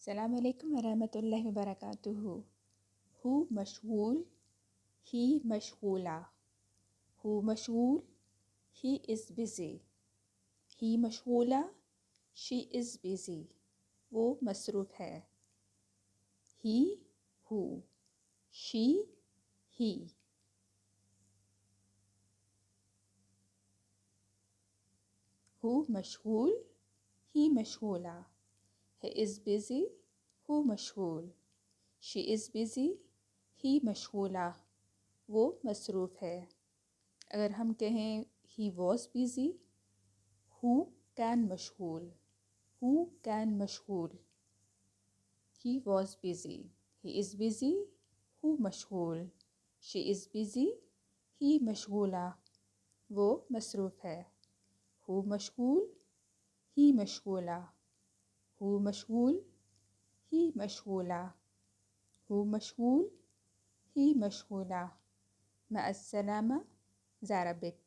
السلام علیکم ورحمۃ اللہ وبرکاتہ۔ ہو مشغول، ہی مشغولہ۔ ہو مشغول، ہی is busy. He مشغولہ، she is busy. وہ مصروف ہے۔ ہی، ہو، شی، ہی۔ ہو مشغول، ہی مشغولہ۔ He is busy، ہو مشغول۔ She is busy، ہی مشغولہ۔ وہ مصروف ہے۔ اگر ہم کہیں he was busy، who can مشغول، who کین مشغول۔ He was busy، he is busy، who مشغول۔ She is busy، ہی مشغولہ۔ وہ مصروف ہے۔ ہو مشغول، ہی مشغولہ۔ ہو مشغول، ہی مشغولہ۔ ہو مشغول، ہی مشغولہ۔ مع السلامہ، زارا بیگ۔